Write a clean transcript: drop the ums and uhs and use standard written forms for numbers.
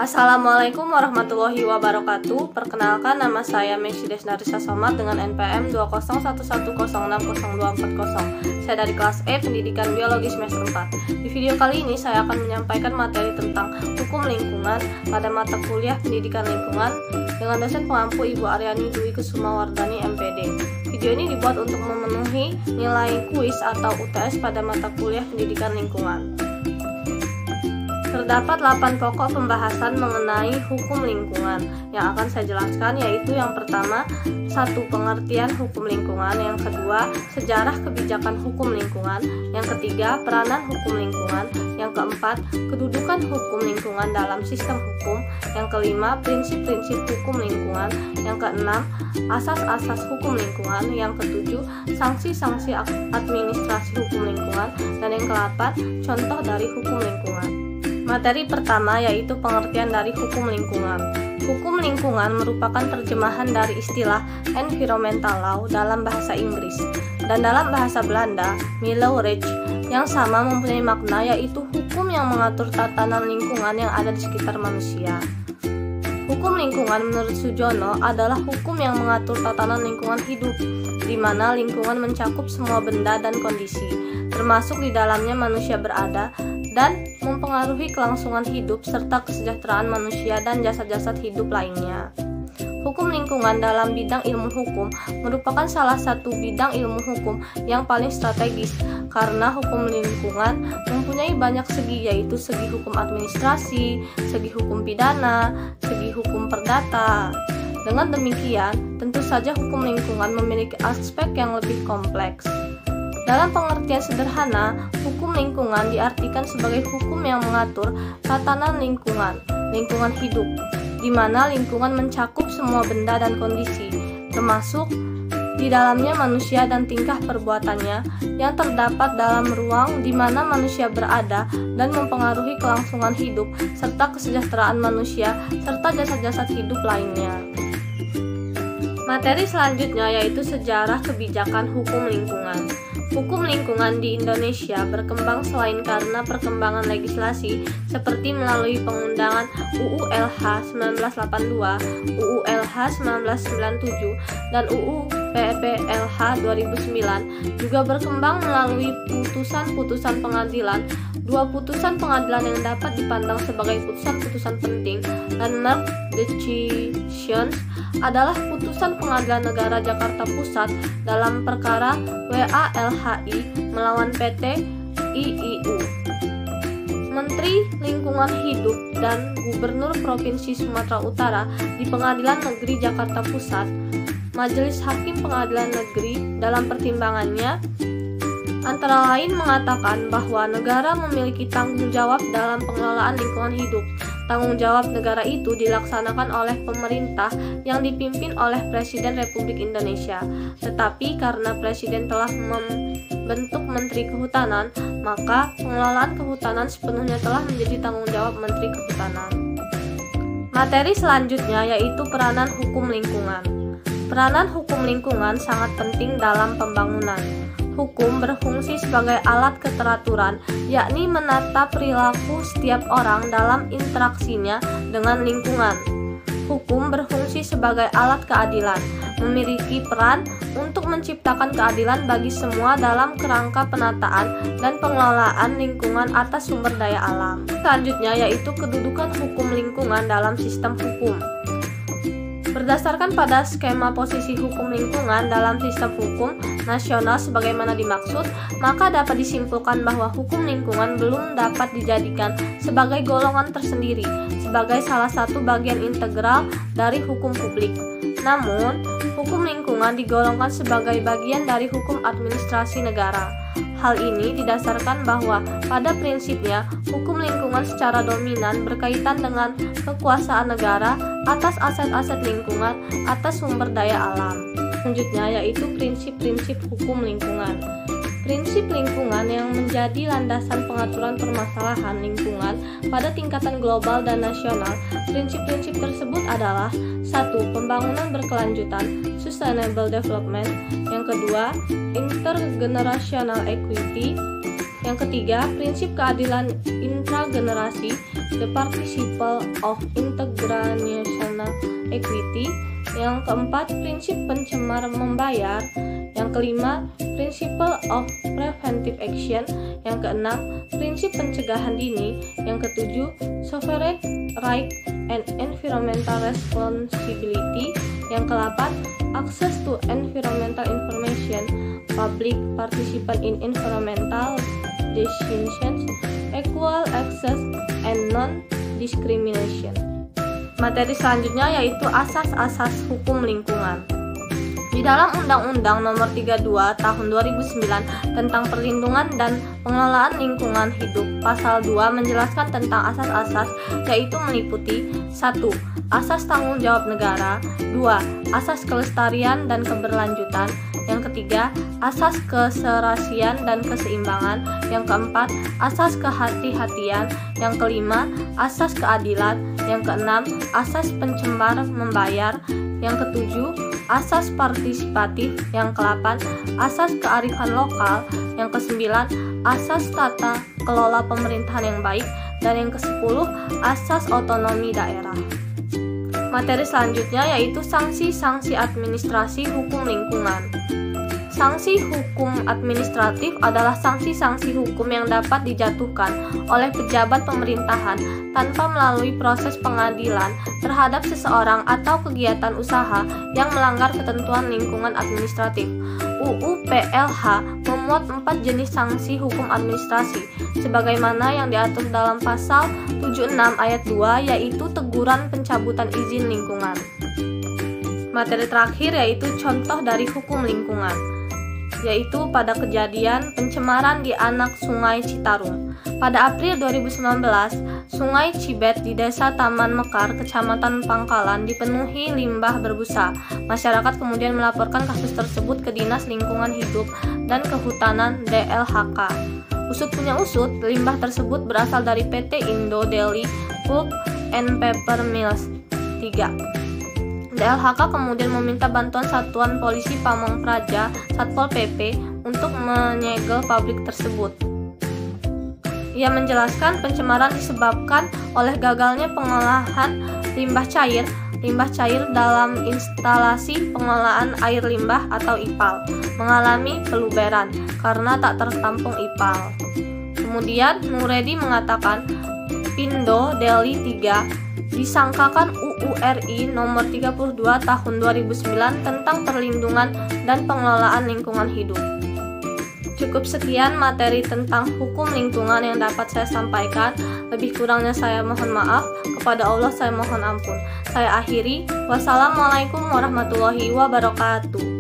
Assalamualaikum warahmatullahi wabarakatuh. Perkenalkan, nama saya Messi Desnarisa Somad dengan NPM 20110602440. Saya dari kelas E Pendidikan Biologi semester 4. Di video kali ini saya akan menyampaikan materi tentang hukum lingkungan pada mata kuliah Pendidikan Lingkungan dengan dosen pengampu Ibu Aryani Dwi Kusumawardhani MPD. Video ini dibuat untuk memenuhi nilai kuis atau UTS pada mata kuliah Pendidikan Lingkungan. Terdapat 8 pokok pembahasan mengenai hukum lingkungan yang akan saya jelaskan, yaitu yang pertama, 1. Pengertian hukum lingkungan, yang kedua, sejarah kebijakan hukum lingkungan, yang ketiga, peranan hukum lingkungan, yang keempat, kedudukan hukum lingkungan dalam sistem hukum, yang kelima, prinsip-prinsip hukum lingkungan, yang keenam, asas-asas hukum lingkungan, yang ketujuh, sanksi-sanksi administrasi hukum lingkungan, dan yang ke-8, contoh dari hukum lingkungan. Materi pertama yaitu pengertian dari hukum lingkungan. Hukum lingkungan merupakan terjemahan dari istilah environmental law dalam bahasa Inggris dan dalam bahasa Belanda Milieurecht yang sama mempunyai makna, yaitu hukum yang mengatur tatanan lingkungan yang ada di sekitar manusia. Hukum lingkungan menurut Sujono adalah hukum yang mengatur tatanan lingkungan hidup, di mana lingkungan mencakup semua benda dan kondisi, termasuk di dalamnya manusia berada, dan mempengaruhi kelangsungan hidup serta kesejahteraan manusia dan jasad-jasad hidup lainnya. Hukum lingkungan dalam bidang ilmu hukum merupakan salah satu bidang ilmu hukum yang paling strategis karena hukum lingkungan mempunyai banyak segi, yaitu segi hukum administrasi, segi hukum pidana, segi hukum perdata. Dengan demikian, tentu saja hukum lingkungan memiliki aspek yang lebih kompleks. Dalam pengertian sederhana, hukum lingkungan diartikan sebagai hukum yang mengatur tatanan lingkungan hidup, di mana lingkungan mencakup semua benda dan kondisi, termasuk di dalamnya manusia dan tingkah perbuatannya yang terdapat dalam ruang di mana manusia berada dan mempengaruhi kelangsungan hidup serta kesejahteraan manusia serta jasad-jasad hidup lainnya. Materi selanjutnya yaitu sejarah kebijakan hukum lingkungan. Hukum lingkungan di Indonesia berkembang selain karena perkembangan legislasi seperti melalui pengundangan UU LH 1982, UU LH 1997, dan UU PPLH 2009, juga berkembang melalui putusan-putusan pengadilan. Dua putusan pengadilan yang dapat dipandang sebagai putusan-putusan penting landmark decisions adalah putusan Pengadilan Negara Jakarta Pusat dalam perkara WALHI melawan PT IIU. Menteri Lingkungan Hidup dan Gubernur Provinsi Sumatera Utara di Pengadilan Negeri Jakarta Pusat. Majelis Hakim Pengadilan Negeri dalam pertimbangannya antara lain mengatakan bahwa negara memiliki tanggung jawab dalam pengelolaan lingkungan hidup. Tanggung jawab negara itu dilaksanakan oleh pemerintah yang dipimpin oleh Presiden Republik Indonesia. Tetapi karena Presiden telah membentuk Menteri Kehutanan, maka pengelolaan kehutanan sepenuhnya telah menjadi tanggung jawab Menteri Kehutanan. Materi selanjutnya yaitu peranan hukum lingkungan. Peranan hukum lingkungan sangat penting dalam pembangunan. Hukum berfungsi sebagai alat keteraturan, yakni menata perilaku setiap orang dalam interaksinya dengan lingkungan. Hukum berfungsi sebagai alat keadilan, memiliki peran untuk menciptakan keadilan bagi semua dalam kerangka penataan dan pengelolaan lingkungan atas sumber daya alam. Selanjutnya yaitu kedudukan hukum lingkungan dalam sistem hukum. Berdasarkan pada skema posisi hukum lingkungan dalam sistem hukum nasional sebagaimana dimaksud, maka dapat disimpulkan bahwa hukum lingkungan belum dapat dijadikan sebagai golongan tersendiri, sebagai salah satu bagian integral dari hukum publik. Namun, hukum lingkungan digolongkan sebagai bagian dari hukum administrasi negara. Hal ini didasarkan bahwa pada prinsipnya hukum lingkungan secara dominan berkaitan dengan kekuasaan negara atas aset-aset lingkungan atas sumber daya alam. Selanjutnya yaitu prinsip-prinsip hukum lingkungan. Prinsip lingkungan yang menjadi landasan pengaturan permasalahan lingkungan pada tingkatan global dan nasional. Prinsip-prinsip tersebut adalah 1. Pembangunan berkelanjutan (Sustainable Development). Yang kedua, Intergenerational Equity. Yang ketiga, prinsip keadilan intragenerasi, the principle of intergenerational equity. Yang keempat, prinsip pencemar membayar. Yang kelima, principle of preventive action. Yang keenam, prinsip pencegahan dini. Yang ketujuh, sovereign right and environmental responsibility. Yang kedelapan, access to environmental information, public participation in environmental decisions, equal access, and non-discrimination. Materi selanjutnya yaitu asas-asas hukum lingkungan. Di dalam Undang-Undang Nomor 32 Tahun 2009 tentang Perlindungan dan Pengelolaan Lingkungan Hidup, Pasal 2 menjelaskan tentang asas-asas, yaitu meliputi 1. Asas tanggung jawab negara. 2. Asas kelestarian dan keberlanjutan. Yang ketiga, asas keserasian dan keseimbangan. Yang keempat, asas kehati-hatian. Yang kelima, asas keadilan. Yang keenam, asas pencemar membayar. Yang ketujuh, asas partisipatif. Yang ke-8, asas kearifan lokal. Yang ke-9, asas tata kelola pemerintahan yang baik. Dan yang ke-10, asas otonomi daerah. Materi selanjutnya yaitu sanksi-sanksi administrasi hukum lingkungan. Sanksi hukum administratif adalah sanksi-sanksi hukum yang dapat dijatuhkan oleh pejabat pemerintahan tanpa melalui proses pengadilan terhadap seseorang atau kegiatan usaha yang melanggar ketentuan lingkungan administratif. UU PLH memuat 4 jenis sanksi hukum administrasi, sebagaimana yang diatur dalam pasal 76 ayat 2, yaitu teguran pencabutan izin lingkungan. Materi terakhir yaitu contoh dari hukum lingkungan, yaitu pada kejadian pencemaran di anak Sungai Citarum. Pada April 2019, Sungai Cibet di Desa Taman Mekar, Kecamatan Pangkalan dipenuhi limbah berbusa. Masyarakat kemudian melaporkan kasus tersebut ke Dinas Lingkungan Hidup dan Kehutanan DLHK. Usut punya usut, limbah tersebut berasal dari PT Indo Delhi Pulp and Paper Mills 3. DLHK kemudian meminta bantuan Satuan Polisi Pamong Praja Satpol PP untuk menyegel pabrik tersebut. Ia menjelaskan pencemaran disebabkan oleh gagalnya pengolahan limbah cair dalam instalasi pengolahan air limbah atau IPAL mengalami peluberan karena tak tertampung IPAL. Kemudian Nuredi mengatakan Pindo Delhi 3 disangkakan UU RI Nomor 32 Tahun 2009 tentang Perlindungan dan Pengelolaan Lingkungan Hidup. Cukup sekian materi tentang hukum lingkungan yang dapat saya sampaikan. Lebih kurangnya saya mohon maaf. Kepada Allah saya mohon ampun. Saya akhiri. Wassalamualaikum warahmatullahi wabarakatuh.